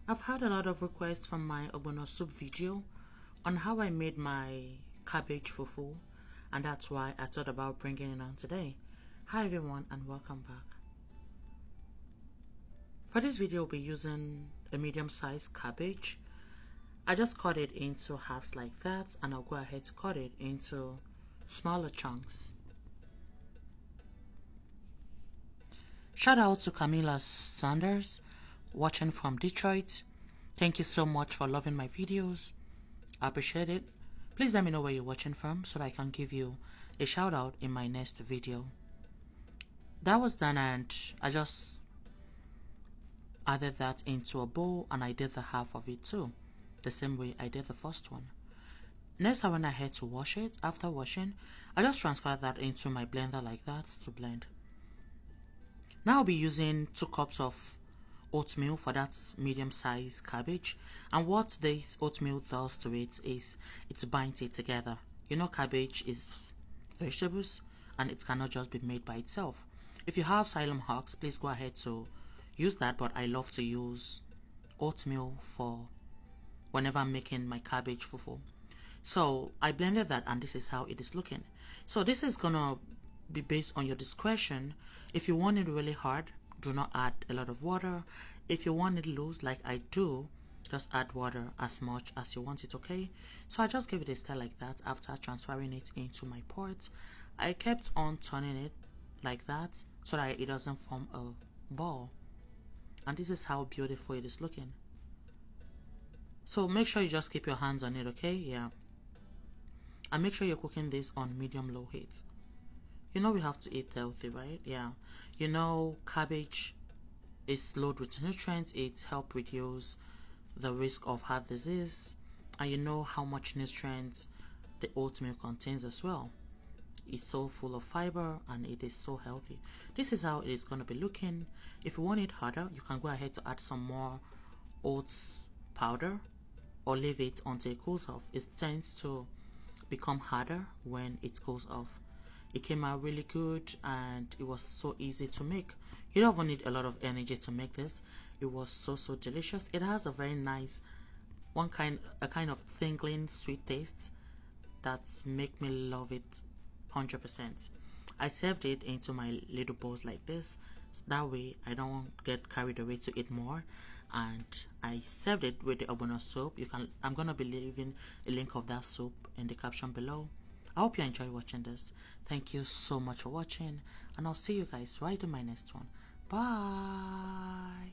I've had a lot of requests from my ogbono soup video on how I made my cabbage fufu, and that's why I thought about bringing it on today. Hi everyone and welcome back. For this video, we'll be using a medium-sized cabbage. I just cut it into halves like that, and I'll go ahead to cut it into smaller chunks. Shout out to Camila Sanders, watching from Detroit. Thank you so much for loving my videos. I appreciate it. Please let me know where you're watching from so that I can give you a shout out in my next video. That was done, and I just added that into a bowl, and I did the half of it too, the same way I did the first one. Next, I went ahead to wash it. After washing, I just transferred that into my blender like that to blend. Now I'll be using 2 cups of oatmeal for that medium-sized cabbage, and what this oatmeal does to it is it binds it together. You know, cabbage is vegetables and it cannot just be made by itself. If you have psyllium husk, please go ahead to use that, but I love to use oatmeal for whenever I'm making my cabbage fufu. So I blended that, and this is how it is looking. So this is gonna be based on your discretion. If you want it really hard, do not add a lot of water. If you want it loose like I do, just add water as much as you want it, okay? So I just gave it a stir like that. After transferring it into my pot, I kept on turning it like that so that it doesn't form a ball. And this is how beautiful it is looking. So make sure you just keep your hands on it, okay? Yeah. And make sure you're cooking this on medium-low heat. You know we have to eat healthy, right? Yeah. You know, cabbage is loaded with nutrients. It helps reduce the risk of heart disease. And you know how much nutrients the oatmeal contains as well. It's so full of fiber and it is so healthy. This is how it is going to be looking. If you want it harder, you can go ahead to add some more oats powder or leave it until it cools off. It tends to become harder when it cools off. It came out really good and it was so easy to make. You don't even need a lot of energy to make this. It was so delicious. It has a very nice a kind of tingling sweet taste that make me love it 100%. I served it into my little bowls like this, so that way I don't get carried away to eat more. And I served it with the ogbono soup. I'm gonna be leaving a link of that soup in the caption below. I hope you enjoy watching this. Thank you so much for watching, and I'll see you guys right in my next one. Bye.